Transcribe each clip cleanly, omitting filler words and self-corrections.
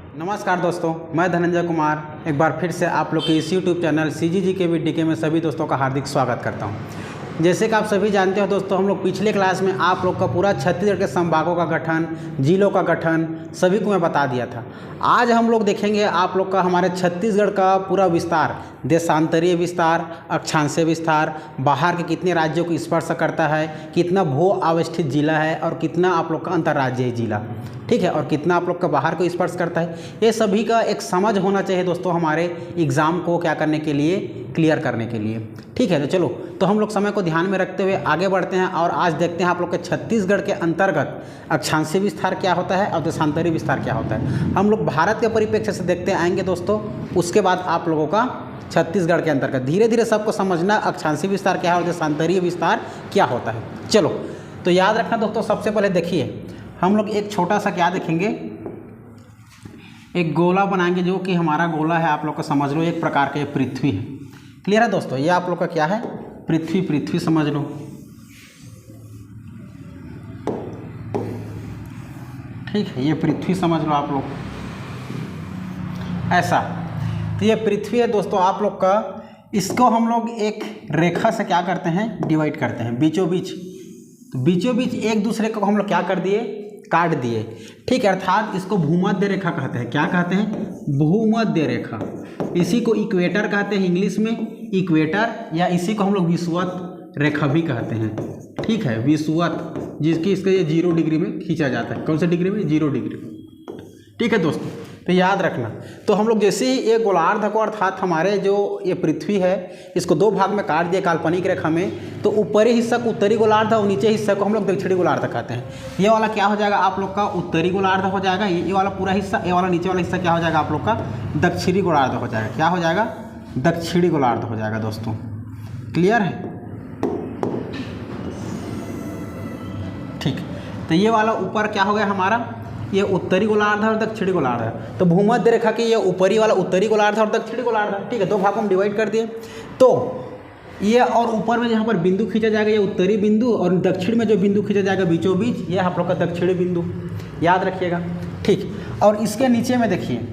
नमस्कार दोस्तों, मैं धनंजय कुमार एक बार फिर से आप लोग के इस YouTube चैनल CGG के DK में सभी दोस्तों का हार्दिक स्वागत करता हूं। जैसे कि आप सभी जानते हो दोस्तों, हम लोग पिछले क्लास में आप लोग का पूरा छत्तीसगढ़ के संभागों का गठन, जिलों का गठन सभी को मैं बता दिया था। आज हम लोग देखेंगे आप लोग का हमारे छत्तीसगढ़ का पूरा विस्तार, देशांतरीय विस्तार, अक्षांशीय विस्तार, बाहर के कितने राज्यों को स्पर्श करता है, कितना भू अवस्थित जिला है और कितना आप लोग का अंतर्राज्यीय जिला, ठीक है, और कितना आप लोग का बाहर को स्पर्श करता है। ये सभी का एक समझ होना चाहिए दोस्तों हमारे एग्ज़ाम को क्या करने के लिए, क्लियर करने के लिए, ठीक है। तो चलो, तो हम लोग समय को ध्यान में रखते हुए आगे बढ़ते हैं और आज देखते हैं आप लोग के छत्तीसगढ़ के अंतर्गत अक्षांशीय विस्तार क्या होता है और देशांतरीय विस्तार क्या होता है। हम लोग भारत के परिप्रेक्ष्य से देखते आएंगे दोस्तों, उसके बाद आप लोगों का छत्तीसगढ़ के अंतर्गत धीरे धीरे सबको समझना अक्षांशीय विस्तार क्या है और देशांतरीय विस्तार क्या होता है। चलो, तो याद रखना दोस्तों, सबसे पहले देखिए हम लोग एक छोटा सा क्या देखेंगे, एक गोला बनाएंगे जो कि हमारा गोला है, आप लोग को समझ लो एक प्रकार का ये पृथ्वी है। क्लियर है दोस्तों, ये आप लोग का क्या है, पृथ्वी, पृथ्वी समझ लो। ठीक है, ये पृथ्वी समझ लो आप लोग ऐसा। तो ये पृथ्वी है दोस्तों आप लोग का, इसको हम लोग एक रेखा से क्या करते हैं, डिवाइड करते हैं बीचों बीच। तो बीचों बीच एक दूसरे को हम लोग क्या कर दिए, काट दिए, ठीक है। अर्थात इसको भूमध्य रेखा कहते हैं। क्या कहते हैं, भूमध्य रेखा। इसी को इक्वेटर कहते हैं इंग्लिश में, इक्वेटर, या इसी को हम लोग विषुवत रेखा भी कहते हैं, ठीक है, विषुवत, जिसकी इसके ये 0 डिग्री में खींचा जाता है। कौन से डिग्री में, 0 डिग्री में, ठीक है दोस्तों। तो याद रखना, तो हम लोग जैसे ही ये गोलार्ध को, अर्थात हमारे जो ये पृथ्वी है, इसको 2 भाग में काट दिए काल्पनिक रेखा में, तो ऊपरी हिस्सा को उत्तरी गोलार्ध और नीचे हिस्से को हम लोग दक्षिणी गोलार्ध कहते हैं। ये वाला क्या हो जाएगा आप लोग का, उत्तरी गोलार्ध हो जाएगा, ये वाला पूरा हिस्सा, ये वाला नीचे वाला हिस्सा क्या हो जाएगा आप लोग का, दक्षिणी गोलार्ध हो जाएगा। क्या हो जाएगा, दक्षिणी गोलार्ध हो जाएगा दोस्तों। क्लियर है, ठीक। तो ये वाला ऊपर क्या हो गया हमारा, ये उत्तरी गोलार्ध और दक्षिणी गोलार्ध है। तो भूमध्य रेखा की ये ऊपरी वाला उत्तरी गोलार्ध और दक्षिणी गोलार्ध है, ठीक है। 2 भागों में डिवाइड कर दिए। तो ये और ऊपर में जहाँ पर बिंदु खींचा जाएगा, ये उत्तरी बिंदु, और दक्षिण में जो बिंदु खींचा जाएगा बीचों बीच, ये आप लोग का दक्षिणी बिंदु, याद रखिएगा, ठीक। और इसके नीचे में देखिए,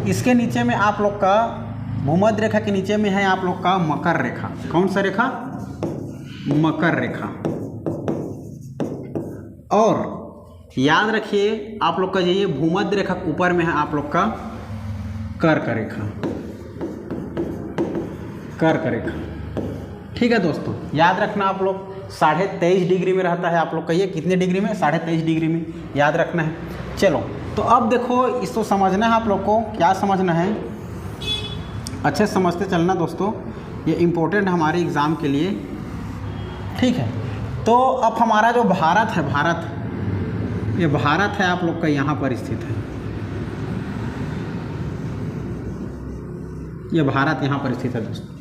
इसके नीचे में आप लोग का भूमध्य रेखा के नीचे में है आप लोग का मकर रेखा। कौन सा रेखा, मकर रेखा। और याद रखिए आप लोग का ये भूमध्य रेखा के ऊपर में है आप लोग का कर्क रेखा, कर्क रेखा, ठीक है दोस्तों। याद रखना आप लोग 23.5 डिग्री में रहता है आप लोग का, ये कितने डिग्री में, 23.5 डिग्री में, याद रखना है। चलो, तो अब देखो इसको समझना है आप लोग को, क्या समझना है, अच्छे समझते चलना दोस्तों, ये इम्पोर्टेंट हमारे एग्ज़ाम के लिए, ठीक है। तो अब हमारा जो भारत है, भारत, ये भारत है आप लोग का यहाँ पर स्थित है, ये भारत यहाँ पर स्थित है दोस्तों,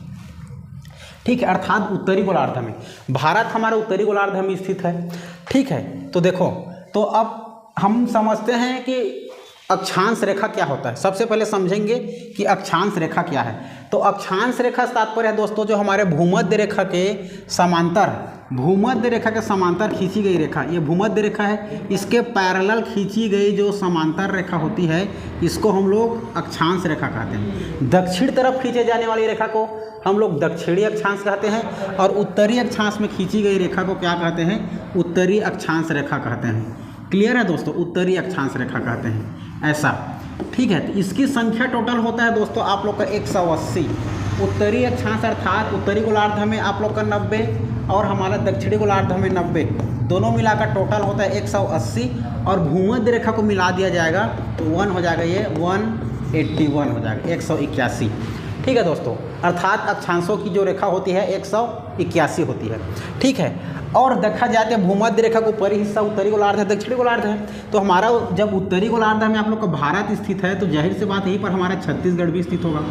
ठीक है। अर्थात उत्तरी गोलार्ध में, भारत हमारे उत्तरी गोलार्ध में स्थित है, ठीक है। तो देखो, तो अब हम समझते हैं कि अक्षांश रेखा क्या होता है। सबसे पहले समझेंगे कि अक्षांश रेखा क्या है। तो अक्षांश रेखा से तात्पर्य है दोस्तों जो हमारे भूमध्य रेखा के समांतर, भूमध्य रेखा के समांतर खींची गई रेखा, ये भूमध्य रेखा है, इसके पैरेलल खींची गई जो समांतर रेखा होती है, इसको हम लोग अक्षांश रेखा कहते हैं। दक्षिण तरफ खींचे जाने वाली रेखा को हम लोग दक्षिणी अक्षांश कहते हैं, और उत्तरी अक्षांश में खींची गई रेखा को क्या कहते हैं, उत्तरी अक्षांश रेखा कहते हैं। क्लियर है दोस्तों, उत्तरी अक्षांश रेखा कहते हैं ऐसा, ठीक है। तो इसकी संख्या टोटल होता है दोस्तों आप लोग का 180। उत्तरी अक्षांश अर्थात उत्तरी गोलार्ध में आप लोग का 90 और हमारा दक्षिणी गोलार्ध में 90, दोनों मिलाकर टोटल होता है 180, और भूमध्य रेखा को मिला दिया जाएगा तो 1 हो जाएगा, ये 181 हो जाएगा, 181, ठीक है दोस्तों। अर्थात अक्षांशों की जो रेखा होती है 181 होती है, ठीक है। और देखा जाए तो भूमध्य रेखा को ऊपरी हिस्सा उत्तरी गोलार्ध है, दक्षिणी गोलार्ध है। तो हमारा जब उत्तरी गोलार्ध में आप लोग का भारत स्थित है, तो जाहिर सी बात यहीं पर हमारा छत्तीसगढ़ भी स्थित होगा,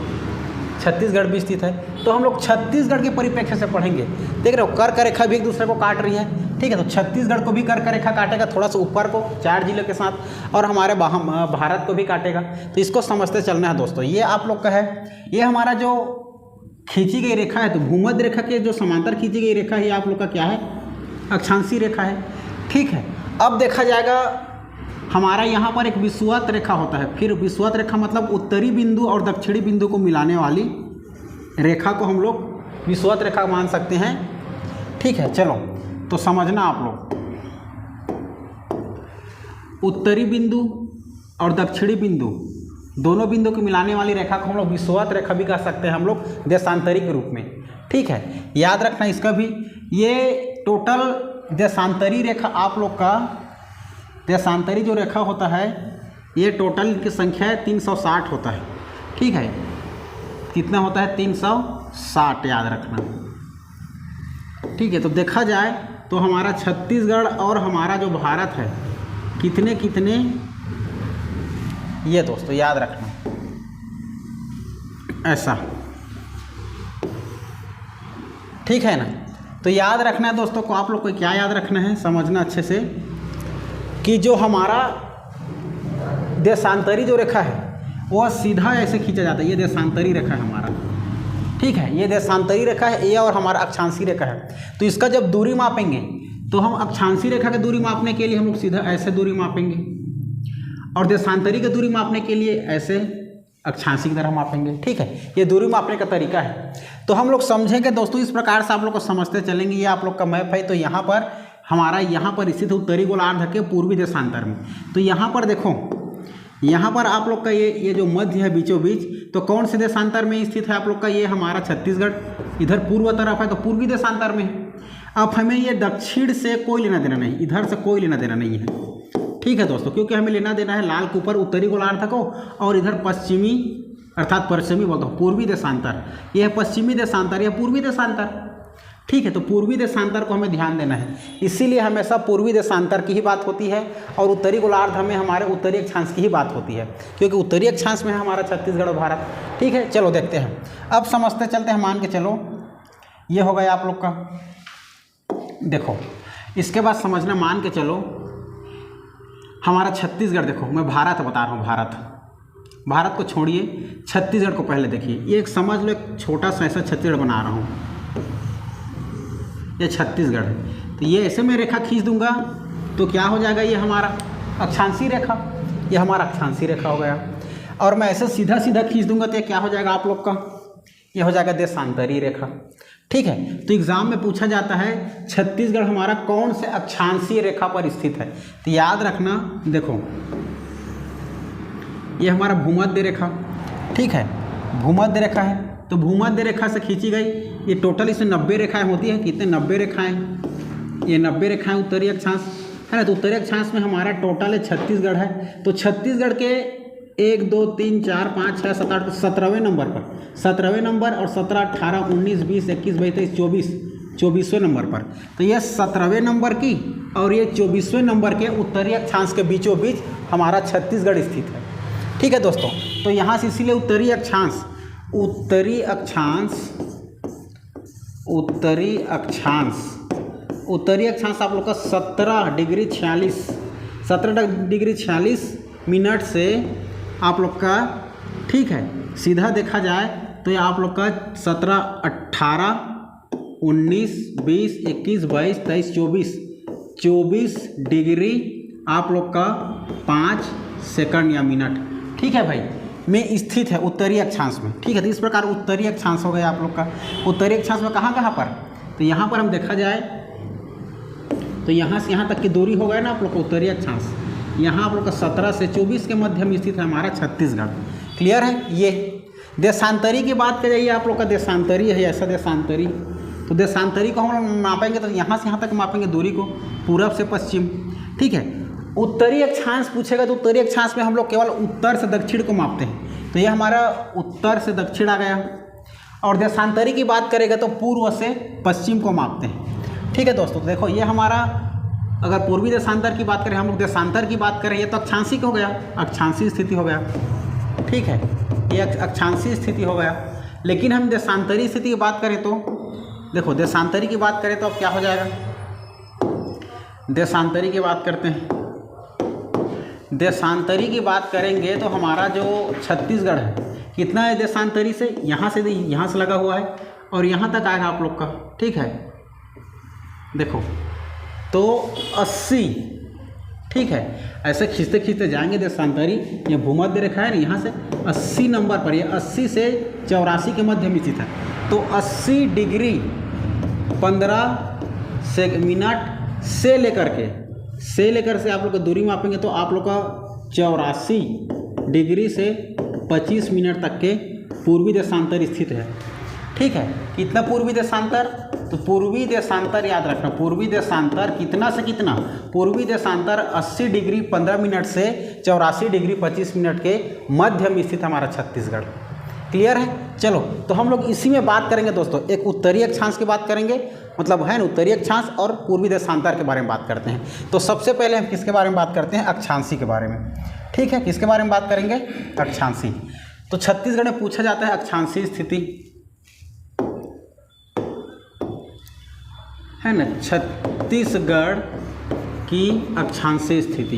छत्तीसगढ़ भी स्थित है। तो हम लोग छत्तीसगढ़ के परिप्रेक्ष्य से पढ़ेंगे। देख रहे हो, कर्क रेखा भी एक दूसरे को काट रही है, ठीक है। तो छत्तीसगढ़ को भी कर्क रेखा काटेगा, थोड़ा सा ऊपर को 4 जिलों के साथ, और हमारे भारत को भी काटेगा। तो इसको समझते चलना है दोस्तों। ये आप लोग का है, ये हमारा जो खींची गई रेखा है, तो भूमध्य रेखा के जो समांतर खींची गई रेखा है आप लोग का क्या है, अक्षांशीय रेखा है, ठीक है। अब देखा जाएगा हमारा यहाँ पर एक विषुवत रेखा होता है। फिर विषुवत रेखा मतलब उत्तरी बिंदु और दक्षिणी बिंदु को मिलाने वाली रेखा को हम लोग विषुवत रेखा मान सकते हैं। ठीक है, चलो तो समझना आप लोग, उत्तरी बिंदु और दक्षिणी बिंदु दोनों बिंदु को मिलाने वाली रेखा को हम लोग विषुवत रेखा भी कह सकते हैं हम लोग देशांतरी के रूप में। ठीक है, याद रखना इसका भी। ये टोटल देशांतरी रेखा आप लोग का, देशांतरी जो रेखा होता है ये टोटल की संख्या है 360 होता है। ठीक है, कितना होता है? 360, याद रखना। ठीक है, तो देखा जाए तो हमारा छत्तीसगढ़ और हमारा जो भारत है कितने कितने, ये दोस्तों याद रखना ऐसा। ठीक है ना, तो याद रखना है दोस्तों को, आप लोग को क्या याद रखना है, समझना अच्छे से कि जो हमारा देशांतरी जो रेखा है वो सीधा ऐसे खींचा जाता है। ये देशांतरी रेखा है हमारा। ठीक है, ये देशांतरी रेखा है, ये और हमारा अक्षांशी रेखा है। तो इसका जब दूरी मापेंगे तो हम अक्षांशी रेखा की दूरी मापने के लिए हम लोग सीधा ऐसे दूरी मापेंगे, और देशांतरी की दूरी मापने के लिए ऐसे अक्षांशी की तरह मापेंगे। ठीक है, ये दूरी मापने का तरीका है। तो हम लोग समझेंगे दोस्तों, इस प्रकार से आप लोग को समझते चलेंगे। ये आप लोग का मैप है। तो यहाँ पर हमारा यहाँ पर स्थित है उत्तरी गोलार्ध के पूर्वी देशांतर में। तो यहाँ पर देखो, यहाँ पर आप लोग का ये जो मध्य है बीचों बीच, तो कौन से देशांतर में स्थित है आप लोग का? ये हमारा छत्तीसगढ़ इधर पूर्व तरफ है, तो पूर्वी देशांतर में है। अब हमें ये दक्षिण से कोई लेना देना नहीं, इधर से कोई लेना देना नहीं है। ठीक है दोस्तों, क्योंकि हमें लेना देना है लाल के ऊपर उत्तरी गोलार्ध को, और इधर पश्चिमी अर्थात पश्चिमी बोलते पूर्वी देशांतर। यह है पश्चिमी देशांतर, यह पूर्वी देशांतर। ठीक है, तो पूर्वी देशांतर को हमें ध्यान देना है, इसीलिए हमेशा पूर्वी देशांतर की ही बात होती है, और उत्तरी गोलार्ध में हमारे उत्तरी अक्षांश की ही बात होती है, क्योंकि उत्तरी अक्षांश में है हमारा छत्तीसगढ़ और भारत। ठीक है, चलो देखते हैं, अब समझते चलते हैं। मान के चलो ये हो गया आप लोग का। देखो इसके बाद समझना, मान के चलो हमारा छत्तीसगढ़, देखो मैं भारत बता रहा हूँ, भारत को छोड़िए, छत्तीसगढ़ को पहले देखिए। ये एक समझ लो, एक छोटा सा ऐसा छत्तीसगढ़ बना रहा हूँ, ये छत्तीसगढ़ है। तो ये ऐसे मैं रेखा खींच दूंगा तो क्या हो जाएगा? ये हमारा अक्षांशी रेखा, ये हमारा अक्षांशी रेखा हो गया। और मैं ऐसे सीधा सीधा खींच दूंगा तो ये क्या हो जाएगा आप लोग का? ये हो जाएगा देशांतरी रेखा। ठीक है, तो एग्जाम में पूछा जाता है छत्तीसगढ़ हमारा कौन से अक्षांशीय रेखा पर स्थित है? तो याद रखना, देखो ये हमारा भूमध्य रेखा। ठीक है, भूमध्य रेखा है, तो भूमध्य रेखा से खींची गई। ये टोटल इसमें 90 रेखाएं होती हैं। कितने? 90 रेखाएं। ये 90 रेखाएं उत्तरी अक्षांश है ना। तो उत्तरी अक्षांश में हमारा टोटल है छत्तीसगढ़ है। तो छत्तीसगढ़ के 1 2 3 4 5 6 7 8 17वें नंबर पर, 17वें नंबर, और 17 18 19 20 21 22 23 24वें नंबर पर। तो ये 17वें नंबर की और ये 24वें नंबर के उत्तरी अक्षांश के बीचों बीच हमारा छत्तीसगढ़ स्थित है। ठीक है दोस्तों, तो यहाँ से इसीलिए उत्तरी अक्षांश आप लोग का 17 डिग्री 46 मिनट से आप लोग का, ठीक है, सीधा देखा जाए तो ये आप लोग का 17 18 19 20 21 22 23 24 डिग्री आप लोग का 5 सेकंड या मिनट, ठीक है भाई, में स्थित है उत्तरी अक्षांश में। ठीक है, तो इस प्रकार उत्तरी अक्षांश हो गया आप लोग का। उत्तरी अक्षांश में कहाँ पर? तो यहाँ पर हम देखा जाए तो यहाँ से यहाँ तक की दूरी हो गया ना आप लोग का उत्तरी अक्षांश। यहाँ आप लोग का 17 से 24 के मध्य में स्थित है हमारा छत्तीसगढ़। क्लियर है? ये देशांतरी की बात करिए, आप लोग का देशांतरी है, ऐसा देशांतरी। तो देशांतरी को हम लोग मापेंगे तो यहाँ से यहाँ तक मापेंगे दूरी को, पूरब से पश्चिम। ठीक है, उत्तरी अक्षांश पूछेगा तो उत्तरी अक्षांश में हम लोग केवल उत्तर से दक्षिण को मापते हैं। तो ये हमारा उत्तर से दक्षिण आ गया। और देशांतरी की बात करेगा तो पूर्व से पश्चिम को मापते हैं। ठीक है दोस्तों, तो देखो ये हमारा, अगर पूर्वी देशांतर की बात करें, हम लोग देशांतर की बात करें, ये तो अक्षांशी हो गया, अक्षांशी स्थिति हो गया। ठीक है, ये अक्षांशी स्थिति हो गया। लेकिन हम देशांतरी स्थिति की बात करें तो देखो, देशांतरी की बात करें तो अब क्या हो जाएगा? देशांतरी की बात करते हैं। देशांतरी की बात करेंगे तो हमारा जो छत्तीसगढ़ है कितना है देशांतरी से? यहाँ से लगा हुआ है और यहाँ तक आएगा आप लोग का। ठीक है, देखो तो 80, ठीक है। ऐसे खींचते खींचते जाएंगे देशांतरी, ये भूमध्य रेखा है ना, यहाँ से 80 नंबर पर, ये 80 से 84 के मध्य में स्थित है। तो 80 डिग्री 15 मिनट से लेकर से आप लोग का दूरी मापेंगे तो आप लोग का 84 डिग्री से 25 मिनट तक के पूर्वी देशांतर स्थित है। ठीक है, कितना पूर्वी देशांतर? तो पूर्वी देशांतर याद रखना, पूर्वी देशांतर कितना से कितना? पूर्वी देशांतर 80 डिग्री 15 मिनट से 84 डिग्री 25 मिनट के मध्य में स्थित हमारा छत्तीसगढ़। क्लियर है? चलो, तो हम लोग इसी में बात करेंगे दोस्तों, एक उत्तरी अक्षांश की बात करेंगे, मतलब है ना उत्तरी अक्षांश, और पूर्वी देशांतर के बारे में बात करते हैं। तो सबसे पहले हम किसके बारे में बात करते हैं? अक्षांशी के बारे में। ठीक है, किसके बारे में बात करेंगे? अक्षांशी। तो छत्तीसगढ़ में पूछा जाता है अक्षांशी स्थिति, है ना, छत्तीसगढ़ की अक्षांशीय स्थिति,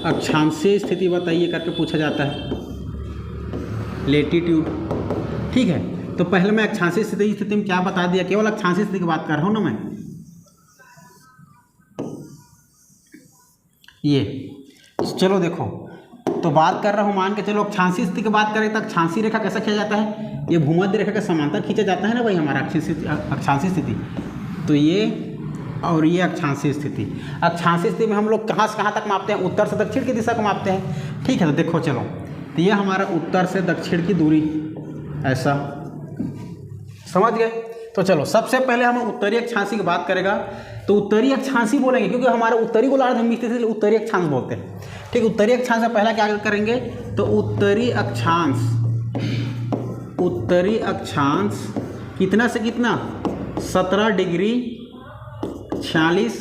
अक्षांशीय स्थिति बताइए करके पूछा जाता है, लेटीट्यूड। ठीक है, तो पहले मैं अक्षांशीय स्थिति में क्या बता दिया, केवल अक्षांशीय स्थिति की बात कर रहा हूँ ना मैं। ये चलो देखो, तो बात कर रहा हूँ, मान के चलो अक्षांशीय स्थिति की बात करें तो अक्षांशीय रेखा कैसा खींचा जाता है? ये भूमध्य रेखा के समांतर खींचा जाता है ना भाई हमारा अक्षांशीय स्थिति। तो ये और ये अक्षांशीय स्थिति, अक्षांशीय स्थिति में हम लोग कहाँ से कहाँ तक मापते हैं? उत्तर से दक्षिण की दिशा को मापते हैं। ठीक है, तो देखो चलो, तो ये हमारा उत्तर से दक्षिण की दूरी, ऐसा समझ गए। तो चलो, सबसे पहले हम उत्तरी अक्षांशी की बात करेगा तो उत्तरी अक्षांशी बोलेंगे, क्योंकि हमारा उत्तरी गोलार्ध हम स्थित है, उत्तरी अक्षांश बोलते हैं। ठीक, उत्तरी अक्षांश से पहला क्या करेंगे? तो उत्तरी अक्षांश कितना से कितना? 17 डिग्री 46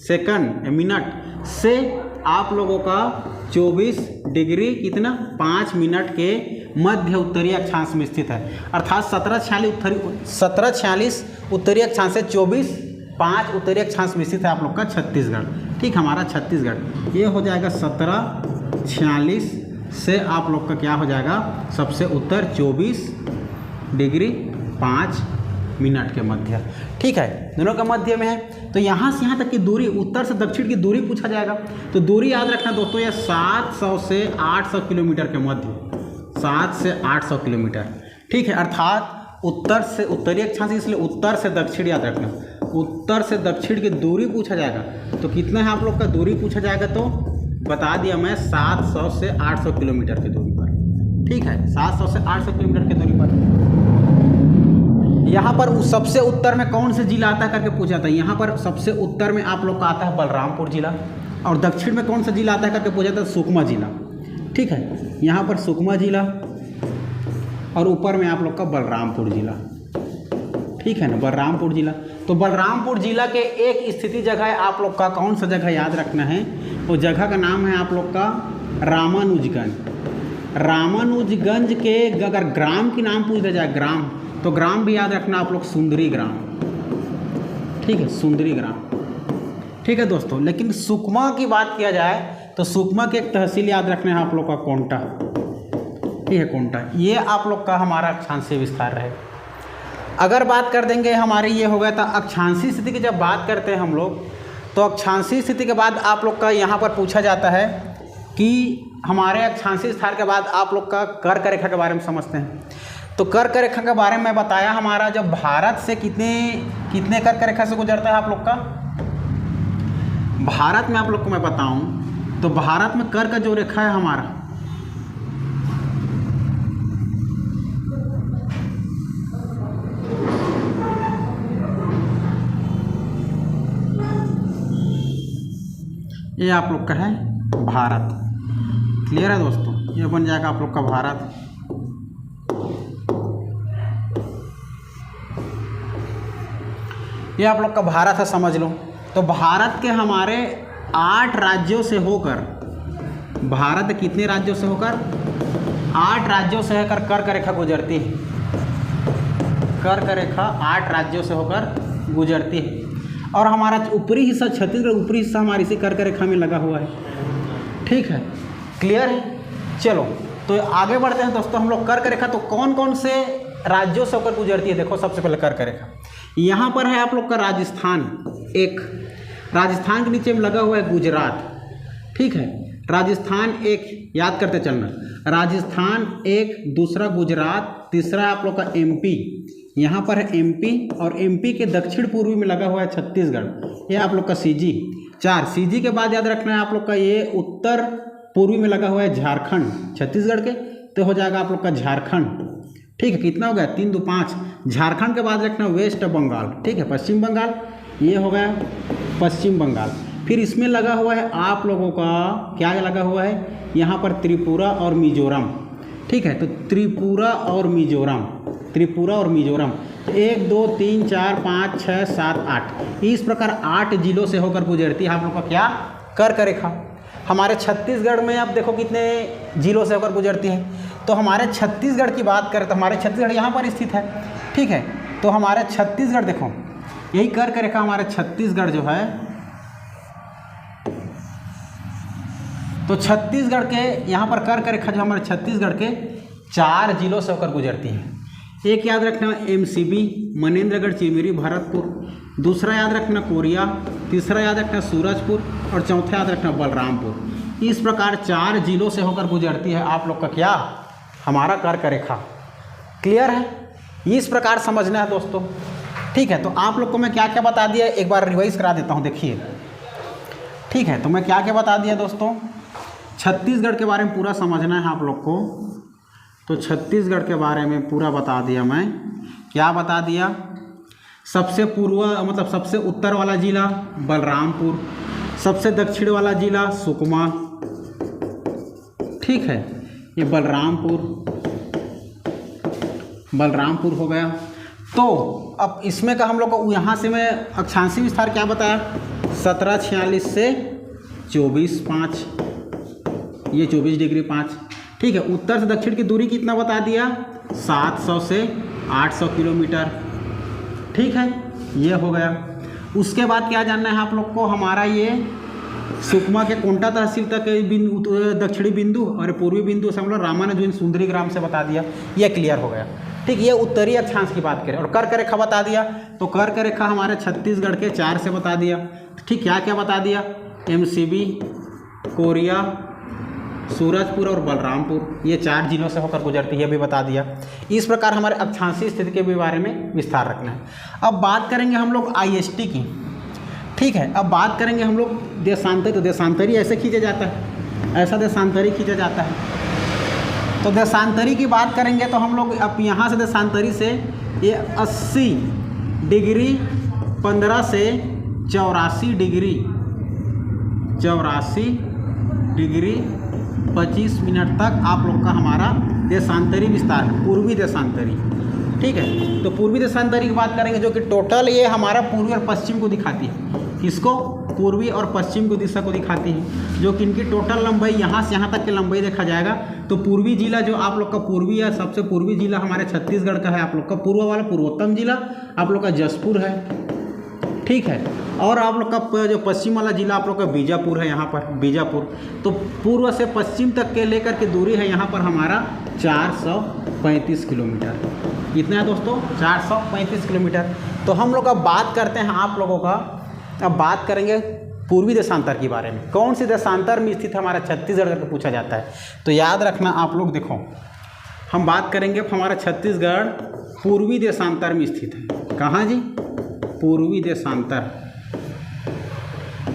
सेकंड मिनट से आप लोगों का 24 डिग्री कितना 5 मिनट के मध्य उत्तरी अक्षांश में स्थित है। अर्थात 1746 उत्तरी अक्षांश से 24.5 उत्तरी अक्षांश में स्थित है आप लोग का छत्तीसगढ़। ठीक, हमारा छत्तीसगढ़ ये हो जाएगा 1746 से आप लोग का क्या हो जाएगा? सबसे उत्तर 24 डिग्री 5 मिनट के मध्य। ठीक है, दोनों का मध्य में है। तो यहाँ से यहाँ तक की दूरी, उत्तर से दक्षिण की दूरी पूछा जाएगा। तो दूरी याद रखना दोस्तों, ये 700 से 800 किलोमीटर के मध्य, 7 से 800 किलोमीटर। ठीक है, अर्थात उत्तर से उत्तरी अक्षांश, इसलिए उत्तर से दक्षिण याद रखना, उत्तर से दक्षिण की दूरी पूछा जाएगा। तो कितना है आप लोग का दूरी पूछा जाएगा? तो बता दिया मैं, 700 से 800 किलोमीटर की दूरी पर। ठीक है, 700 से 800 किलोमीटर की दूरी पर। यहाँ पर सबसे उत्तर में कौन से जिला आता है करके पूछा था। यहाँ पर सबसे उत्तर में आप लोग का आता है बलरामपुर जिला, और दक्षिण में कौन सा जिला आता है करके पूछा था? सुकमा जिला। ठीक है, यहाँ पर सुकमा जिला और ऊपर में आप लोग का बलरामपुर जिला। ठीक है ना, बलरामपुर जिला। तो बलरामपुर जिला के एक स्थिति जगह है आप लोग का, कौन सा जगह याद रखना है? वो जगह का नाम है आप लोग का रामानुजगंज। रामानुजगंज के अगर ग्राम की नाम पूछ दिया जाए, ग्राम, तो ग्राम भी याद रखना आप लोग, सुंदरी ग्राम। ठीक है, सुंदरी ग्राम। ठीक है दोस्तों, लेकिन सुकमा की बात किया जाए तो सुकमा के एक तहसील याद रखना है आप लोग का कोंटा। ठीक है, कोंटा। ये आप लोग का हमारा अक्षांशीय विस्तार रहे। अगर बात कर देंगे हमारे, ये हो गया था अक्षांशीय स्थिति की। जब बात करते हैं हम लोग, तो अक्षांशीय स्थिति के बाद आप लोग का यहाँ पर पूछा जाता है कि हमारे अक्षांशीय विस्तार के बाद आप लोग का कर्क रेखा के बारे में समझते हैं। तो कर्क रेखा के बारे में बताया, हमारा जब भारत से कितने कर्क रेखा से गुजरता है आप लोग का? भारत में आप लोग को मैं बताऊं तो भारत में कर्क जो रेखा है हमारा, ये आप लोग का है भारत। क्लियर है दोस्तों, ये बन जाएगा आप लोग का भारत। ये आप लोग का भारत है, समझ लो। तो भारत के हमारे 8 राज्यों से होकर, भारत कितने राज्यों से होकर? 8 राज्यों से होकर कर्क रेखा गुजरती है। कर्क रेखा 8 राज्यों से होकर गुजरती है, और हमारा ऊपरी हिस्सा, छत्तीसगढ़ ऊपरी हिस्सा हमारी इसी कर्क रेखा में लगा हुआ है। ठीक है, क्लियर है। चलो, तो आगे बढ़ते हैं दोस्तों हम लोग। कर्क रेखा तो कौन कौन से राज्यों से होकर गुजरती है? देखो, सबसे पहले कर्क रेखा यहाँ पर है आप लोग का राजस्थान एक, राजस्थान के नीचे में लगा हुआ है गुजरात, ठीक है। राजस्थान एक, याद करते चलना, राजस्थान एक, दूसरा गुजरात, तीसरा आप लोग का एमपी, यहाँ पर है एमपी, और एमपी के दक्षिण पूर्वी में लगा हुआ है छत्तीसगढ़, ये आप लोग का सीजी। 4 सीजी के बाद याद रखना है आप लोग का ये उत्तर पूर्वी में लगा हुआ है झारखंड, छत्तीसगढ़ के, तो हो जाएगा आप लोग का झारखंड, ठीक है। कितना हो गया, 3 2 5। झारखंड के बाद रखना वेस्ट बंगाल, ठीक है, पश्चिम बंगाल, ये हो गया पश्चिम बंगाल। फिर इसमें लगा हुआ है आप लोगों का, क्या लगा हुआ है यहाँ पर, त्रिपुरा और मिजोरम, ठीक है। तो त्रिपुरा और मिजोरम, त्रिपुरा और मिजोरम, तो 1 2 3 4 5 6 7 8, इस प्रकार 8 जिलों से होकर गुजरती है आप लोग का क्या, कर्क रेखा। हमारे छत्तीसगढ़ में अब देखो कितने जिलों से होकर गुजरती है, तो हमारे छत्तीसगढ़ की बात करें तो हमारे छत्तीसगढ़ यहाँ पर स्थित है, ठीक है। तो हमारे छत्तीसगढ़ देखो, यही कर्क रेखा हमारे छत्तीसगढ़ जो है, तो छत्तीसगढ़ के यहाँ पर कर्क रेखा जो हमारे छत्तीसगढ़ के 4 जिलों से होकर गुजरती है। एक याद रखना एमसीबी, मनेंद्रगढ़, चिरमिरी, भरतपुर, दूसरा याद रखना कोरिया, तीसरा याद रखना सूरजपुर, और चौथा याद रखना बलरामपुर। इस प्रकार 4 जिलों से होकर गुजरती है आप लोग का क्या, हमारा कर्क रेखा। क्लियर है, इस प्रकार समझना है दोस्तों, ठीक है। तो आप लोग को मैं क्या क्या बता दिया, एक बार रिवाइज करा देता हूँ, देखिए, ठीक है। तो मैं क्या क्या बता दिया दोस्तों, छत्तीसगढ़ के बारे में पूरा समझना है आप लोग को, तो छत्तीसगढ़ के बारे में पूरा बता दिया मैं। क्या बता दिया, सबसे पूर्व मतलब सबसे उत्तर वाला जिला बलरामपुर, सबसे दक्षिण वाला जिला सुकमा, ठीक है, ये बलरामपुर हो गया। तो अब इसमें का हम लोग को यहाँ से मैं अक्षांशीय विस्तार क्या बताया, 1746 से 24.5, ये 24 डिग्री 5, ठीक है। उत्तर से दक्षिण की दूरी कितना बता दिया, 700 से 800 किलोमीटर, ठीक है, ये हो गया। उसके बाद क्या जानना है आप लोग को, हमारा ये सुकमा के कोंटा तहसील तक दक्षिणी बिंदु और पूर्वी बिंदु से हम लोग रामानुजन सुंदरी ग्राम से बता दिया, ये क्लियर हो गया, ठीक। ये उत्तरी अक्षांश की बात करें, और कर्क रेखा बता दिया, तो कर्क रेखा हमारे छत्तीसगढ़ के 4 से बता दिया, ठीक। क्या क्या बता दिया, एमसीबी, कोरिया, सूरजपुर और बलरामपुर, ये 4 जिलों से होकर गुजरती है, भी बता दिया। इस प्रकार हमारे अक्षांशीय स्थिति के भी बारे में विस्तार रखना है। अब बात करेंगे हम लोग आईएसटी की, ठीक है। अब बात करेंगे हम लोग देशांतरी, तो देशांतरी ऐसे खींचा जाता है, ऐसा देशांतरी खींचा जाता है। तो देशांतरी की बात करेंगे तो हम लोग अब यहाँ से देशांतरी से ये 80 डिग्री 15 से 84 डिग्री 25 मिनट तक आप लोग का हमारा देशांतरी विस्तार है, पूर्वी देशांतरी, ठीक है। तो पूर्वी देशांतरी की बात करेंगे जो कि टोटल ये हमारा पूर्वी और पश्चिम को दिखाती है, किसको, पूर्वी और पश्चिम को दिशा को दिखाती है, जो कि इनकी टोटल लंबाई यहाँ से यहाँ तक की लंबाई देखा जाएगा। तो पूर्वी जिला जो आप लोग का पूर्वी है, सबसे पूर्वी जिला हमारे छत्तीसगढ़ का है आप लोग का पूर्व वाला, पूर्वोत्तम जिला आप लोग का जसपुर है, ठीक है। और आप लोग का जो पश्चिम वाला जिला आप लोग का बीजापुर है, यहाँ पर बीजापुर। तो पूर्व से पश्चिम तक के लेकर के दूरी है यहाँ पर हमारा 435 किलोमीटर। कितना है दोस्तों, 435 किलोमीटर। तो हम लोग अब बात करते हैं आप लोगों का, अब बात करेंगे पूर्वी देशांतर के बारे में। कौन सी देशांतर में स्थित हमारा छत्तीसगढ़ करके पूछा जाता है, तो याद रखना आप लोग, देखो हम बात करेंगे हमारा छत्तीसगढ़ पूर्वी देशांतर में स्थित है। कहाँ जी, पूर्वी देशांतर।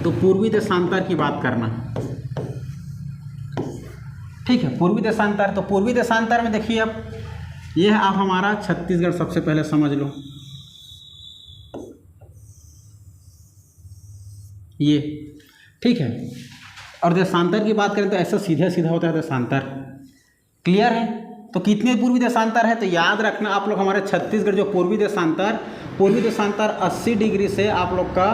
तो पूर्वी देशांतर की बात करना, ठीक है, पूर्वी देशांतर। तो पूर्वी देशांतर में देखिए अब ये है आप हमारा छत्तीसगढ़, सबसे पहले समझ लो ये, ठीक है। और देशांतर की बात करें तो ऐसा सीधा सीधा होता है देशांतर, क्लियर है। तो कितने पूर्वी देशांतर है, तो याद रखना आप लोग हमारे छत्तीसगढ़ जो पूर्वी देशांतर 80 डिग्री से आप लोग का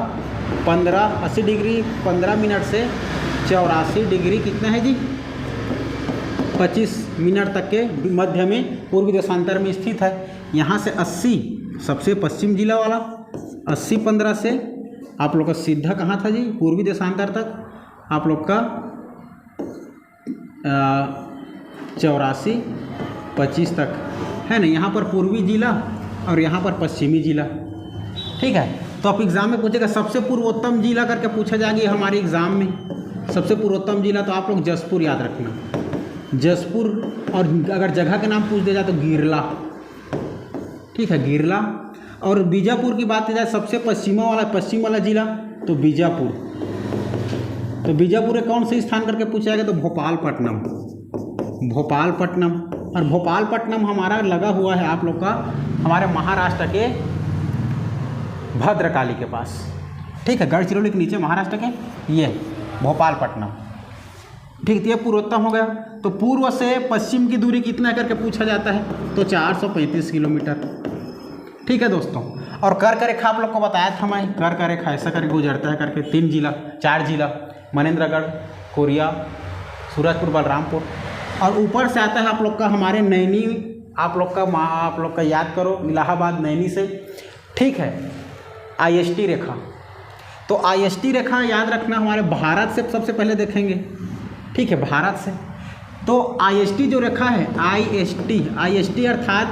80 डिग्री 15 मिनट से 84 डिग्री कितना है जी, 25 मिनट तक के मध्य में पूर्वी देशांतर में स्थित है। यहाँ से 80 सबसे पश्चिम जिला वाला, 80-15 से आप लोग का सीधा कहाँ था जी, पूर्वी देशांतर तक आप लोग का 84-25 तक है ना, यहाँ पर पूर्वी जिला और यहाँ पर पश्चिमी जिला, ठीक है। तो आप एग्जाम में पूछेगा सबसे पूर्वोत्तम जिला करके पूछा जाएगा हमारे एग्जाम में। सबसे पूर्वोत्तम जिला तो आप लोग जसपुर याद रखना, जसपुर। और अगर जगह के नाम पूछ दिया जाए तो गिरला, ठीक है, गिरला। और बीजापुर की बात की जाए सबसे पश्चिम वाला जिला तो बीजापुर। तो बीजापुर के कौन से स्थान करके पूछा जाएगा तो भोपालपट्टनम, भोपालपट्टनम। और भोपालपट्टनम हमारा लगा हुआ है आप लोग का हमारे महाराष्ट्र के भद्रकाली के पास, ठीक है, गढ़चिरौली के नीचे महाराष्ट्र के ये भोपालपट्टनम, ठीक। ये पूर्वोत्तम हो गया। तो पूर्व से पश्चिम की दूरी कितना करके पूछा जाता है तो 435 किलोमीटर, ठीक है दोस्तों। और कर्क रेखा आप लोग को बताया था मैं, कर्क रेखा ऐसा करके गुजरता है करके 4 जिला मनेंद्रगढ़, कोरिया, सूरजपुर, बलरामपुर। और ऊपर से आता है आप लोग का हमारे नैनी, आप लोग का याद करो इलाहाबाद नैनी से, ठीक है, IST रेखा। तो IST रेखा याद रखना हमारे भारत से सबसे पहले देखेंगे, ठीक है, भारत से। तो IST जो रेखा है IST अर्थात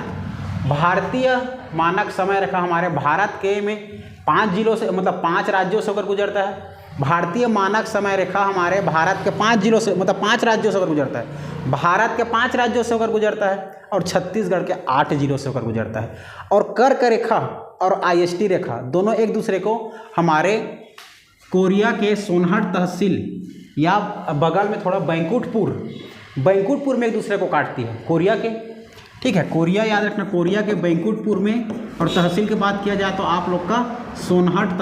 भारतीय मानक समय रेखा हमारे भारत के में 5 जिलों से मतलब 5 राज्यों से होकर गुजरता है। भारतीय मानक समय रेखा हमारे भारत के 5 जिलों से मतलब 5 राज्यों से होकर गुजरता है। भारत के 5 राज्यों से होकर गुजरता है और छत्तीसगढ़ के 8 जिलों से होकर गुजरता है। और कर्क रेखा और IST रेखा दोनों एक दूसरे को हमारे कोरिया के सोनहट तहसील या बगल में थोड़ा बैंकुटपुर में एक दूसरे को काटती है, कोरिया के, ठीक है, कोरिया याद रखना, कोरिया के बैंकुटपुर में। और तहसील की बात किया जाए तो आप लोग का सोनहट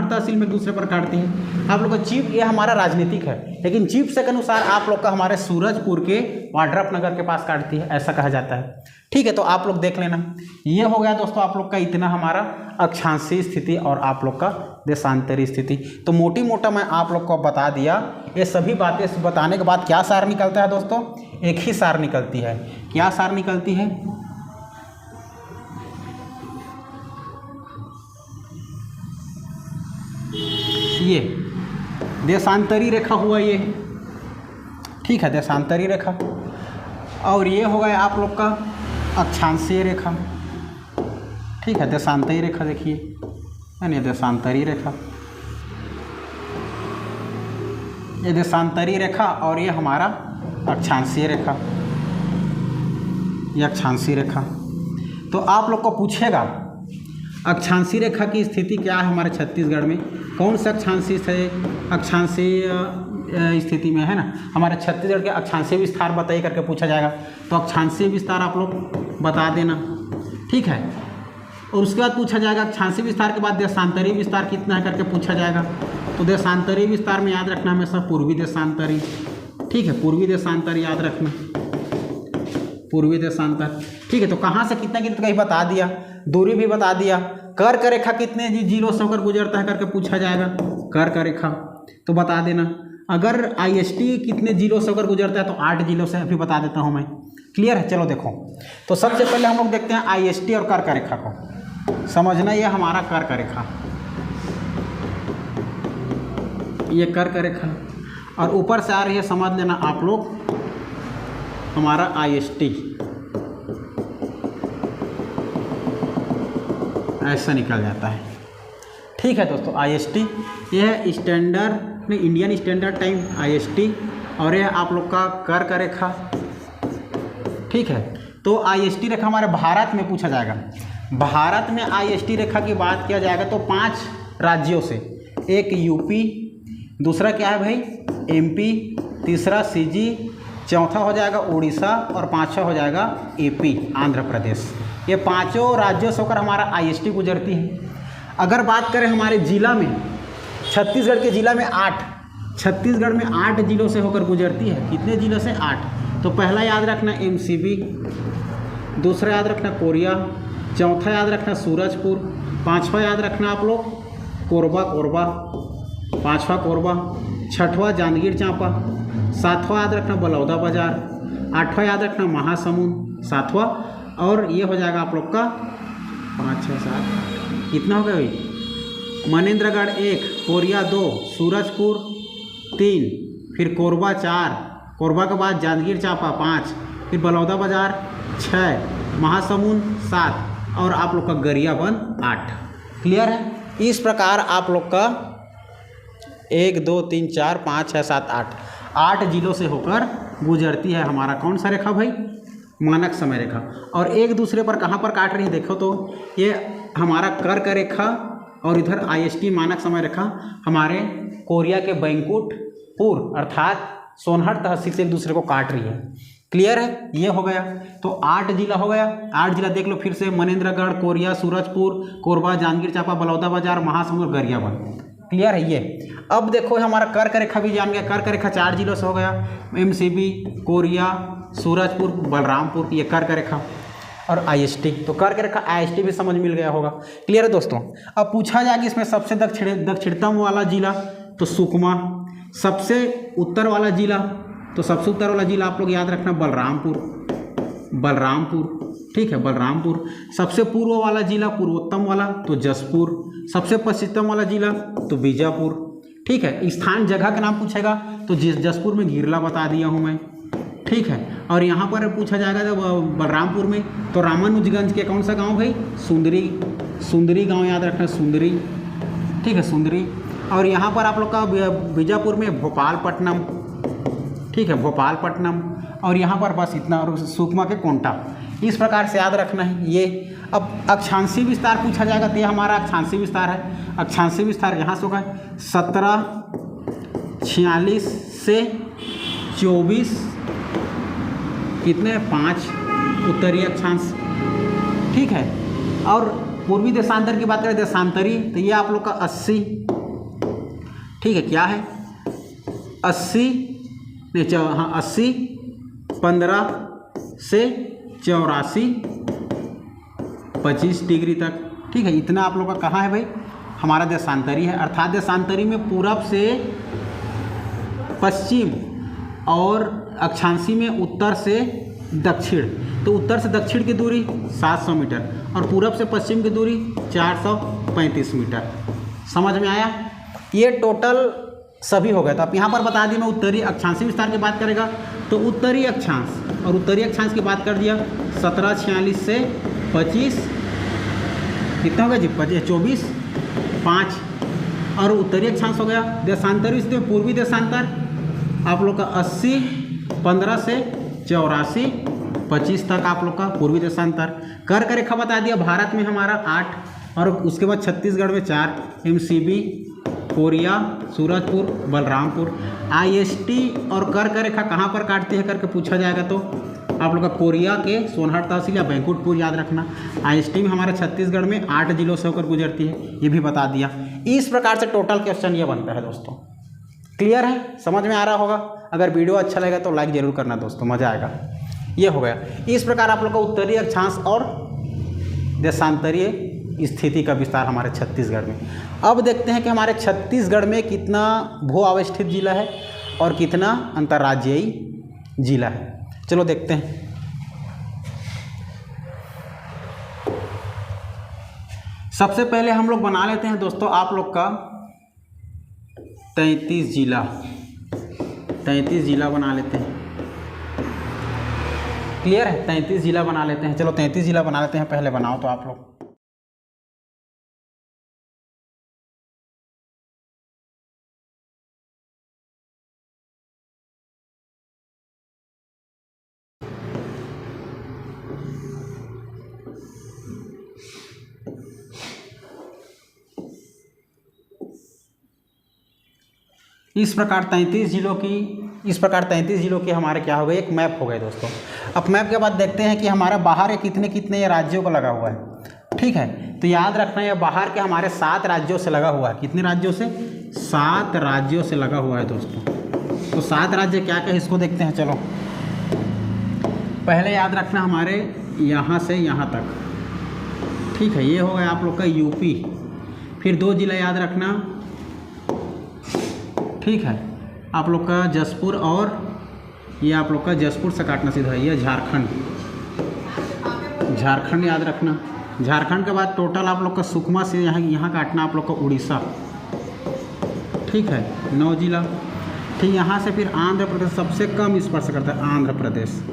तहसील में एक दूसरे पर काटती है। आप लोग का चीफ ये हमारा राजनीतिक है, लेकिन चीफ से के अनुसार आप लोग का हमारे सूरजपुर के वाड्रफ नगर के पास काटती है, ऐसा कहा जाता है, ठीक है। तो आप लोग देख लेना। ये हो गया दोस्तों आप लोग का इतना हमारा अक्षांशीय स्थिति और आप लोग का देशांतरी स्थिति। तो मोटी मोटा मैं आप लोग को बता दिया। ये सभी बातें बताने के बाद क्या सार निकलता है दोस्तों, एक ही सार निकलती है। क्या सार निकलती है, ये देशांतरी रेखा हुआ ये, ठीक है, देशांतरी रेखा। और ये हो गया आप लोग का अक्षांशीय रेखा, ठीक है, देशांतरी रेखा देखिए, यानी देशांतरी रेखा, ये देशांतरी रेखा। और ये हमारा अक्षांशीय रेखा, ये अक्षांशीय रेखा। तो आप लोग को पूछेगा अक्षांशीय रेखा की स्थिति क्या है हमारे छत्तीसगढ़ में, कौन सा अक्षांशीय स्थिति में है ना, हमारे छत्तीसगढ़ के अक्षांशीय विस्तार बताइए करके पूछा जाएगा। तो अक्षांशीय विस्तार आप लोग बता देना, ठीक है। और उसके बाद पूछा जाएगा अक्षांशीय विस्तार के बाद देशांतरी विस्तार कितना है करके पूछा जाएगा। तो देशांतरी विस्तार में याद रखना हमेशा पूर्वी देशांतरी, ठीक है, पूर्वी देशांतर याद रखना, पूर्वी देशांतर, ठीक है। तो कहाँ से कितना कहीं बता दिया, दूरी भी बता दिया। कर्क रेखा कितने जिलों से होकर गुजरता है करके पूछा जाएगा, कर्क रेखा तो बता देना। अगर IST कितने जिलों से होकर गुजरता है तो 8 जिलों से अभी बता देता हूँ मैं, क्लियर है। चलो देखो, तो सबसे पहले हम लोग देखते हैं IST और कर्क रेखा को समझना। ये हमारा कर्क रेखा, ये कर्क रेखा, और ऊपर से आ रही है समझ लेना आप लोग हमारा IST, ऐसा निकल जाता है, ठीक है दोस्तों। IST यह है स्टैंडर्ड नहीं, इंडियन स्टैंडर्ड टाइम IST, और यह आप लोग का कर्क रेखा, ठीक है। तो IST रेखा हमारे भारत में पूछा जाएगा। भारत में IST रेखा की बात किया जाएगा तो 5 राज्यों से, एक UP, दूसरा क्या है भाई MP, तीसरा CG, चौथा हो जाएगा उड़ीसा और 5वां हो जाएगा AP आंध्र प्रदेश। ये 5 राज्यों से होकर हमारा IST गुजरती है। अगर बात करें हमारे जिला में, छत्तीसगढ़ के जिला में 8, छत्तीसगढ़ में 8 जिलों से होकर गुजरती है। कितने जिलों से? 8। तो पहला याद रखना MCB, दूसरा याद रखना कोरिया, चौथा याद रखना सूरजपुर, 5वां याद रखना आप लोग कोरबा, 5वां कोरबा, 6वां जांजगीर चांपा, 7वां याद रखना बलौदा बाजार, 8वां याद रखना महासमुंद, 7वां, और ये हो जाएगा आप लोग का 5, 6, 7, कितना हो गया भाई? मनेंद्रगढ़ 1, कोरिया 2, सूरजपुर 3, फिर कोरबा 4, कोरबा के बाद जांजगीर चांपा 5, फिर बलौदा बाजार 6, महासमुंद 7 और आप लोग का गरियाबंद 8। क्लियर है। इस प्रकार आप लोग का 1 2 3 4 5 6 7 8 जिलों से होकर गुजरती है हमारा कौन सा रेखा भाई, मानक समय रेखा। और एक दूसरे पर कहाँ पर काट रही है देखो तो ये हमारा कर्क रेखा और इधर IST मानक समय रेखा हमारे कोरिया के बैंकुटपुर अर्थात सोनहट तहसील से एक दूसरे को काट रही है। क्लियर है, ये हो गया। तो 8 जिला हो गया। 8 जिला देख लो फिर से, मनेन्द्रगढ़, कोरिया, सूरजपुर, कोरबा, जांजगीर चांपा, बलौदाबाजार, महासमुंद, गरियाबंद। क्लियर है ये। अब देखो हमारा कर्क रेखा भी जान गया। कर्क रेखा 4 जिलों से हो गया, MCB, कोरिया, सूरजपुर, बलरामपुर, ये कर्क रेखा और IST। तो कर्क रेखा IST भी समझ मिल गया होगा। क्लियर है दोस्तों। अब पूछा जाए कि इसमें सबसे दक्षिणतम वाला जिला तो सुकमा, सबसे उत्तर वाला जिला तो सबसे उत्तर वाला जिला आप लोग याद रखना बलरामपुर, ठीक है, बलरामपुर। सबसे पूर्व वाला जिला पूर्वोत्तम वाला तो जसपुर, सबसे पश्चिमतम वाला जिला तो बीजापुर, ठीक है। स्थान जगह का नाम पूछेगा तो जसपुर में गिरला बता दिया हूँ मैं, ठीक है। और यहाँ पर पूछा जाएगा जब बलरामपुर में तो रामानुजगंज के कौन सा गांव भाई, सुंदरी गांव याद रखना, सुंदरी, ठीक है, सुंदरी। और यहाँ पर आप लोग का बीजापुर में भोपालपट्टनम, ठीक है, भोपालपट्टनम। और यहाँ पर बस इतना, और सुकमा के कोंटा। इस प्रकार से याद रखना है ये। अब अक्षांशीय विस्तार पूछा जाएगा तो ये हमारा अक्षांशीय विस्तार है। अक्षांशीय विस्तार यहाँ से होगा 1746 से 24 कितने 5 उत्तरीय अक्षांश, ठीक है। और पूर्वी देशांतर की बात करें देशांतरी तो ये आप लोग का 80, ठीक है, क्या है 80 हाँ 80 15 से 84 25 डिग्री तक, ठीक है। इतना आप लोग का कहाँ है भाई, हमारा देशांतरी है। अर्थात देशांतरी में पूरब से पश्चिम और अक्षांशी में उत्तर से दक्षिण। तो उत्तर से दक्षिण की दूरी 700 मीटर और पूरब से पश्चिम की दूरी 435 मीटर। समझ में आया। ये टोटल सभी हो गए। तो आप यहाँ पर बता दी मैं उत्तरी अक्षांशीय विस्तार की बात करेगा तो उत्तरी अक्षांश, और उत्तरी अक्षांश की बात कर दिया 1746 से 25 कितना हो गया जी 24 5। और उत्तरी अक्षांश हो गया। देशांतरी स्थिति में पूर्वी देशांतर आप लोग का 80 15 से 84 25 तक आप लोग का पूर्वी देशांतर। कर्क रेखा बता दिया भारत में हमारा 8 और उसके बाद छत्तीसगढ़ में 4, MCB, Korea, Surajpur, Balrampur. IST और कर्क रेखा कहाँ पर काटती है करके पूछा जाएगा तो आप लोग का कोरिया के सोनहट तहसील या बैंकुटपुर याद रखना। IST में हमारे छत्तीसगढ़ में 8 जिलों से होकर गुजरती है, ये भी बता दिया। इस प्रकार से टोटल क्वेश्चन ये बनता है दोस्तों। क्लियर है, समझ में आ रहा होगा। अगर वीडियो अच्छा लगा तो लाइक जरूर करना दोस्तों, मज़ा आएगा। ये हो गया। इस प्रकार आप लोग का उत्तरी अक्षांश और देशांतरीय स्थिति का विस्तार हमारे छत्तीसगढ़ में। अब देखते हैं कि हमारे छत्तीसगढ़ में कितना भू अवस्थित जिला है और कितना अंतर्राज्यीय जिला है। चलो देखते हैं। सबसे पहले हम लोग बना लेते हैं दोस्तों आप लोग का 33 जिला बना लेते हैं। क्लियर है, 33 जिला बना लेते हैं। चलो 33 जिला बना लेते हैं। पहले बनाओ तो आप लोग। इस प्रकार 33 जिलों की हमारे क्या हो गए, एक मैप हो गए दोस्तों। अब मैप के बाद देखते हैं कि हमारा बाहर ये कितने राज्यों को लगा हुआ है। ठीक है, तो याद रखना ये बाहर के हमारे 7 राज्यों से लगा हुआ है। कितने राज्यों से? 7 राज्यों से लगा हुआ है दोस्तों। तो 7 राज्य क्या क्या इसको देखते हैं। चलो पहले याद रखना हमारे यहाँ से यहाँ तक। ठीक है, ये हो गया आप लोग का यूपी। फिर 2 जिला याद रखना। ठीक है, आप लोग का जसपुर, और ये आप लोग का जसपुर से काटना सीधा है, ये झारखंड याद रखना। झारखंड के बाद टोटल आप लोग का सुकमा से यहाँ काटना आप लोग का उड़ीसा। ठीक है, 9 जिला। ठीक, यहाँ से फिर आंध्र प्रदेश सबसे कम स्पर्श करता है, आंध्र प्रदेश।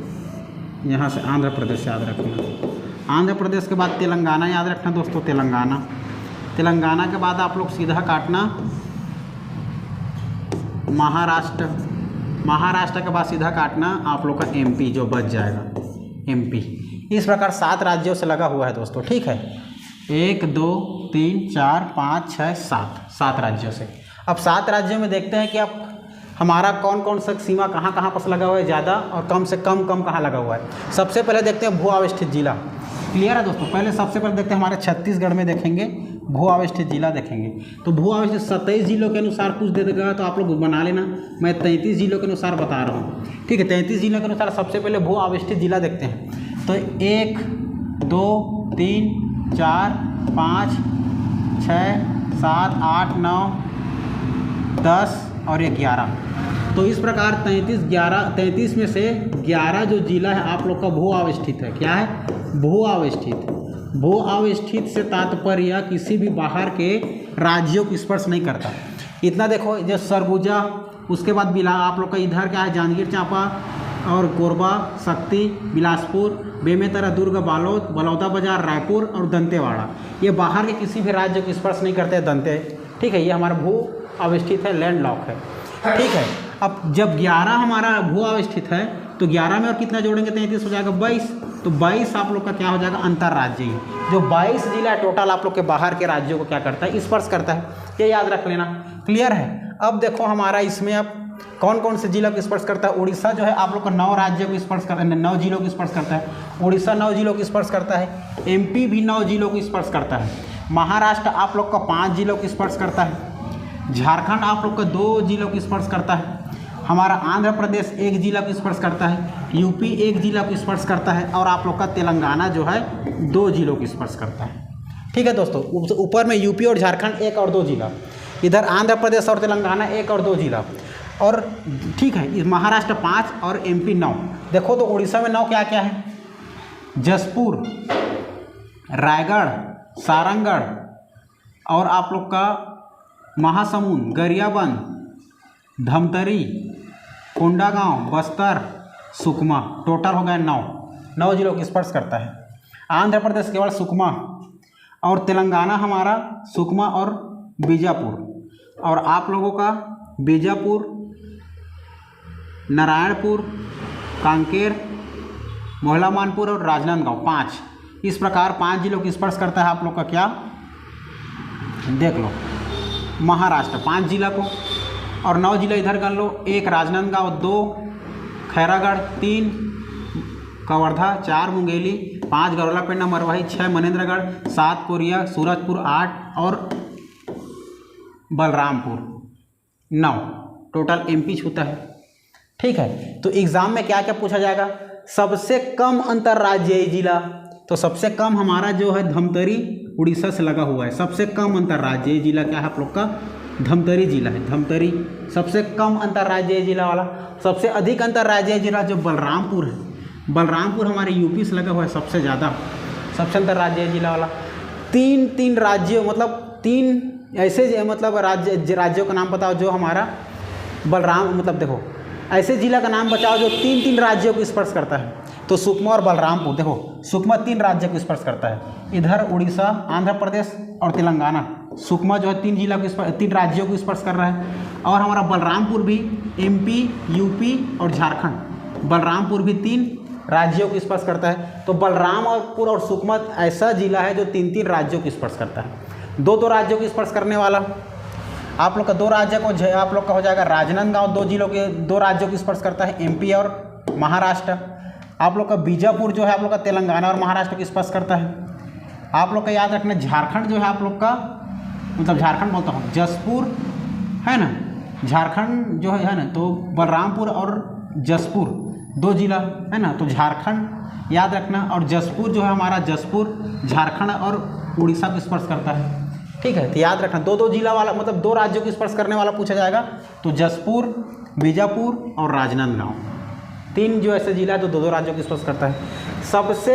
यहाँ से आंध्र प्रदेश याद रखना। आंध्र प्रदेश के बाद तेलंगाना याद रखना दोस्तों, तेलंगाना। तेलंगाना के बाद आप लोग सीधा काटना महाराष्ट्र, महाराष्ट्र के बाद सीधा काटना आप लोग का एमपी जो बच जाएगा, एमपी। इस प्रकार 7 राज्यों से लगा हुआ है दोस्तों, ठीक है। 1 2 3 4 5 6 7 राज्यों से। अब 7 राज्यों में देखते हैं कि अब हमारा कौन कौन सा सीमा कहाँ कहाँ पर लगा हुआ है ज़्यादा और कम से कम कहाँ लगा हुआ है। सबसे पहले देखते हैं भू अवस्थित जिला। क्लियर है दोस्तों। पहले सबसे पहले देखते हैं हमारे छत्तीसगढ़ में देखेंगे भू अवस्थित जिला देखेंगे। तो भू अवस्थित 27 जिलों के अनुसार कुछ दे देगा तो आप लोग बना लेना। मैं 33 जिलों के अनुसार बता रहा हूँ, ठीक है। 33 जिलों के अनुसार सबसे पहले भू अवस्थित जिला देखते हैं। तो 1 2 3 4 5 6 7 8 9 10 और 11। तो इस प्रकार 33 में से 11 जो जिला है आप लोग का भू अवस्थित है। क्या है? भू अवस्थित। भू अवस्थित से तात्पर्य किसी भी बाहर के राज्यों को स्पर्श नहीं करता। इतना देखो, जो सरगुजा, उसके बाद आप लोग का इधर क्या है, जांजगीर चांपा और कोरबा, शक्ति, बिलासपुर, बेमेतरा, दुर्ग, बालोद, बलौदा बाजार, रायपुर और दंतेवाड़ा, ये बाहर के किसी भी राज्य को स्पर्श नहीं करते दंते, ठीक है। ये हमारा भू अवस्थित है, लैंड लॉक है, ठीक है। अब जब 11 हमारा भू अवस्थित है तो 11 में और कितना जोड़ेंगे, 33 हो जाएगा 22। तो 22 आप लोग का क्या हो जाएगा, अंतर्राज्यीय। जो 22 जिला टोटल आप लोग के बाहर के राज्यों को क्या करता है, स्पर्श करता है। ये याद रख लेना। क्लियर है। अब देखो हमारा इसमें अब कौन कौन से जिला को स्पर्श करता है। उड़ीसा जो है आप लोग का 9 राज्यों को स्पर्श करता है, 9 जिलों को स्पर्श करता है। उड़ीसा 9 जिलों को स्पर्श करता है। एमपी भी 9 जिलों को स्पर्श करता है। महाराष्ट्र आप लोग का 5 जिलों को स्पर्श करता है। झारखंड आप लोग का 2 जिलों को स्पर्श करता है। हमारा आंध्र प्रदेश 1 जिला को स्पर्श करता है। यूपी 1 जिला को स्पर्श करता है। और आप लोग का तेलंगाना जो है 2 जिलों को स्पर्श करता है, ठीक है दोस्तों। ऊपर में यूपी और झारखंड 1 और 2 जिला, इधर आंध्र प्रदेश और तेलंगाना 1 और 2 जिला, और ठीक है महाराष्ट्र 5 और एमपी 9। देखो तो उड़ीसा में 9 क्या क्या है, जसपुर, रायगढ़, सारंगढ़ और आप लोग का महासमुंद, गरियाबंद, धमतरी, कोंडागांव, बस्तर, सुकमा, टोटल हो गया 9 जिलों को स्पर्श करता है। आंध्र प्रदेश केवल सुकमा और तेलंगाना हमारा सुकमा और बीजापुर, और आप लोगों का बीजापुर, नारायणपुर, कांकेर, मोहला मानपुर और राजनांदगांव 5। इस प्रकार 5 जिलों को स्पर्श करता है आप लोग का क्या, देख लो, महाराष्ट्र 5 जिला को, और 9 जिला इधर कर लो, 1 राजनांदगांव, 2 खैरागढ़, 3 कवर्धा, 4 मुंगेली, 5 गौरलापेंडा मरवाही, 6 मनेंद्रगढ़, 7 कोरिया, सूरजपुर 8 और बलरामपुर 9। टोटल एमपी छूता है, ठीक है। तो एग्जाम में क्या क्या पूछा जाएगा, सबसे कम अंतर्राज्यीय जिला। तो सबसे कम हमारा जो है धमतरी उड़ीसा से लगा हुआ है। सबसे कम अंतर्राज्यीय जिला क्या है आप लोग का, धमतरी जिला है। धमतरी सबसे कम अंतर्राज्यीय जिला वाला। सबसे अधिक अंतर्राज्यीय जिला जो बलरामपुर है, बलरामपुर हमारे यूपी से लगा हुआ है सबसे ज़्यादा, सबसे अंतर्राज्यीय जिला वाला। 3 राज्यों, मतलब 3 ऐसे मतलब राज्यों का नाम बताओ जो हमारा बलराम, मतलब देखो ऐसे जिला का नाम बताओ जो 3 राज्यों को स्पर्श करता है। तो सुकमा और बलरामपुर, देखो सुकमा 3 राज्यों को स्पर्श करता है। इधर उड़ीसा, आंध्र प्रदेश और तेलंगाना, सुकमा जो है 3 राज्यों को स्पर्श कर रहा है। और हमारा बलरामपुर भी एमपी, यूपी और झारखंड, बलरामपुर भी 3 राज्यों को स्पर्श करता है। तो बलरामपुर और सुकमा ऐसा जिला है जो 3 राज्यों को स्पर्श करता है। 2 राज्यों को स्पर्श करने वाला आप लोग का 2 राज्य को आप लोग का हो जाएगा राजनांदगांव, 2 राज्यों को स्पर्श करता है, एमपी और महाराष्ट्र। आप लोग का बीजापुर जो है आप लोग का तेलंगाना और महाराष्ट्र को स्पर्श करता है। आप लोग का याद रखना झारखंड जो है आप लोग का, मतलब झारखंड बोलता हूँ, जसपुर है ना, झारखंड जो है ना, तो बलरामपुर और जसपुर 2 जिला है ना, तो झारखंड याद रखना। और जसपुर जो है हमारा, जसपुर झारखंड और उड़ीसा को स्पर्श करता है, ठीक है। तो याद रखना 2 जिला वाला, मतलब 2 राज्यों को स्पर्श करने वाला पूछा जाएगा। तो जसपुर, बीजापुर और राजनांदगांव 3 जो ऐसे जिला है तो 2 राज्यों को स्पर्श करता है। सबसे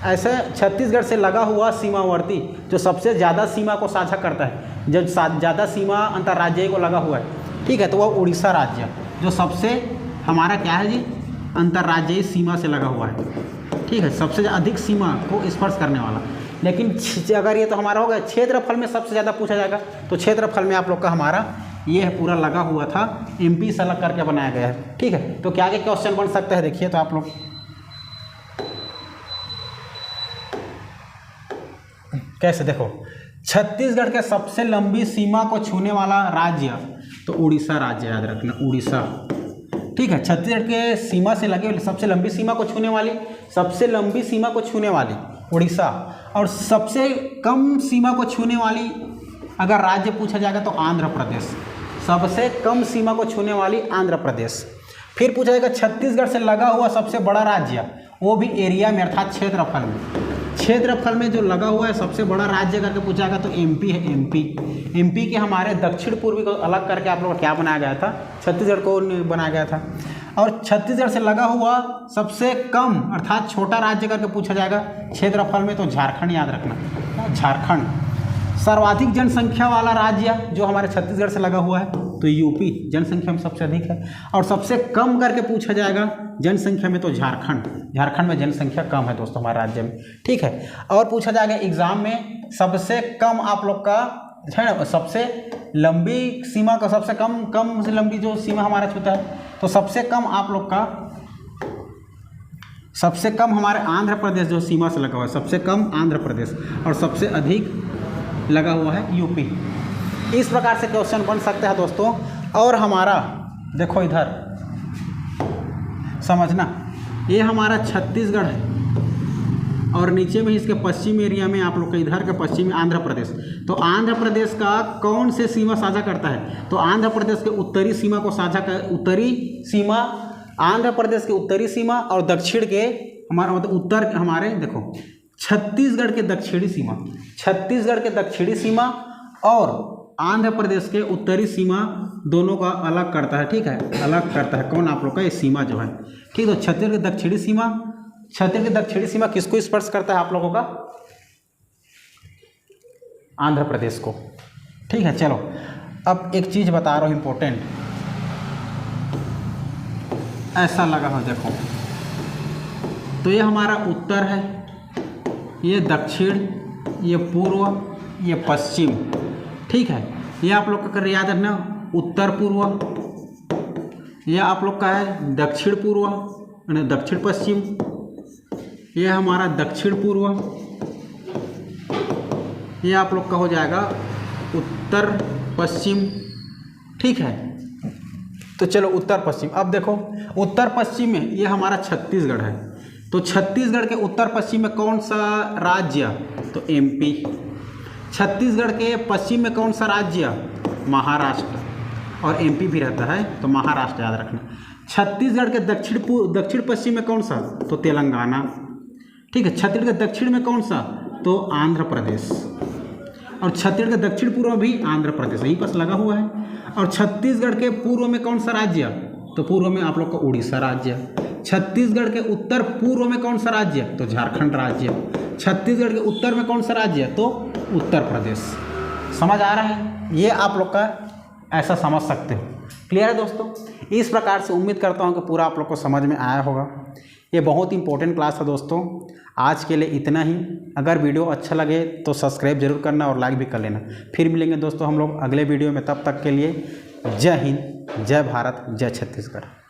ऐसे छत्तीसगढ़ से लगा हुआ सीमावर्ती जो सबसे ज़्यादा सीमा को साझा करता है, जब ज़्यादा सीमा अंतर्राज्यीय को लगा हुआ है, ठीक है, तो वह उड़ीसा राज्य जो सबसे हमारा क्या है जी, अंतर्राज्यीय सीमा से लगा हुआ है, ठीक है, सबसे अधिक सीमा को स्पर्श करने वाला। लेकिन अगर ये तो हमारा होगा क्षेत्रफल में सबसे ज़्यादा पूछा जाएगा, तो क्षेत्रफल में आप लोग का हमारा ये है पूरा लगा हुआ था, MP से अलग करके बनाया गया है। ठीक है, तो क्या आगे क्वेश्चन बन सकता है, देखिए तो आप लोग कैसे, देखो छत्तीसगढ़ के सबसे लंबी सीमा को छूने वाला राज्य, तो उड़ीसा राज्य, याद रखना उड़ीसा। ठीक है, छत्तीसगढ़ के सीमा से लगे सबसे लंबी सीमा को छूने वाली, सबसे लंबी सीमा को छूने वाली उड़ीसा, और सबसे कम सीमा को छूने वाली अगर राज्य पूछा जाएगा तो आंध्र प्रदेश, सबसे कम सीमा को छूने वाली आंध्र प्रदेश। फिर पूछा जाएगा छत्तीसगढ़ से लगा हुआ सबसे बड़ा राज्य, वो भी एरिया में अर्थात क्षेत्रफल में, क्षेत्रफल में जो लगा हुआ है सबसे बड़ा राज्य करके पूछा जाएगा तो MP है। MP के हमारे दक्षिण पूर्वी को अलग करके आप लोगों को क्या बनाया गया था, छत्तीसगढ़ को बनाया गया था। और छत्तीसगढ़ से लगा हुआ सबसे कम अर्थात छोटा राज्य करके पूछा जाएगा क्षेत्रफल में, तो झारखंड, याद रखना झारखंड। सर्वाधिक जनसंख्या वाला राज्य जो हमारे छत्तीसगढ़ से लगा हुआ है तो UP, जनसंख्या में सबसे अधिक है। और सबसे कम करके पूछा जाएगा जनसंख्या में तो झारखंड, झारखंड में जनसंख्या कम है दोस्तों हमारे राज्य में। ठीक है, और पूछा जाएगा एग्जाम में सबसे कम आप लोग का है ना, सबसे लंबी सीमा का, सबसे कम से लंबी जो सीमा हमारा छूता है, तो सबसे कम आप लोग का, सबसे कम हमारे आंध्र प्रदेश जो सीमा से लगा हुआ है, सबसे कम आंध्र प्रदेश, और सबसे अधिक लगा हुआ है UP। इस प्रकार से क्वेश्चन बन सकता है दोस्तों। और हमारा देखो इधर समझना, ये हमारा छत्तीसगढ़ है और नीचे में इसके पश्चिम एरिया में आप लोग के इधर के पश्चिम में आंध्र प्रदेश। तो आंध्र प्रदेश का कौन से सीमा साझा करता है, तो आंध्र प्रदेश के उत्तरी सीमा को साझा कर, उत्तरी सीमा आंध्र प्रदेश के उत्तरी सीमा और दक्षिण के हमारा मतलब उत्तर हमारे देखो छत्तीसगढ़ के दक्षिणी सीमा, छत्तीसगढ़ के दक्षिणी सीमा और आंध्र प्रदेश के उत्तरी सीमा दोनों का अलग करता है। ठीक है, अलग करता है कौन, आप लोग का ये सीमा जो है। ठीक, तो छत्तीसगढ़ की दक्षिणी सीमा, छत्तीसगढ़ की दक्षिणी सीमा किसको स्पर्श करता है आप लोगों का, आंध्र प्रदेश को। ठीक है, चलो अब एक चीज बता रहा हूँ इंपॉर्टेंट, ऐसा लगा हो देखो, तो ये हमारा उत्तर है, ये दक्षिण, ये पूर्व, ये पश्चिम। ठीक है, ये आप लोग का कर याद रखना उत्तर पूर्व, ये आप लोग का है दक्षिण पूर्व, दक्षिण पश्चिम, ये हमारा दक्षिण पूर्व, ये आप लोग का हो जाएगा उत्तर पश्चिम। ठीक है, तो चलो उत्तर पश्चिम। अब देखो उत्तर पश्चिम में ये हमारा छत्तीसगढ़ है, तो छत्तीसगढ़ के उत्तर पश्चिम में कौन सा राज्य, तो MP। छत्तीसगढ़ के पश्चिम में कौन सा राज्य, महाराष्ट्र, और MP भी रहता है तो महाराष्ट्र याद रखना। छत्तीसगढ़ के दक्षिण पश्चिम में कौन सा, तो तेलंगाना। ठीक है, छत्तीसगढ़ के दक्षिण में कौन सा, तो आंध्र प्रदेश, और छत्तीसगढ़ के दक्षिण पूर्व भी आंध्र प्रदेश, यहीं पर लगा हुआ है। और छत्तीसगढ़ के पूर्व में कौन सा राज्य, तो पूर्व में आप लोग का उड़ीसा राज्य। छत्तीसगढ़ के उत्तर पूर्व में कौन सा राज्य, तो झारखंड राज्य। छत्तीसगढ़ के उत्तर में कौन सा राज्य, तो उत्तर प्रदेश। समझ आ रहा है, ये आप लोग का ऐसा समझ सकते हो। क्लियर है दोस्तों, इस प्रकार से उम्मीद करता हूँ कि पूरा आप लोग को समझ में आया होगा। ये बहुत इंपॉर्टेंट क्लास है दोस्तों। आज के लिए इतना ही। अगर वीडियो अच्छा लगे तो सब्सक्राइब जरूर करना और लाइक भी कर लेना। फिर मिलेंगे दोस्तों हम लोग अगले वीडियो में, तब तक के लिए जय हिंद, जय भारत, जय छत्तीसगढ़।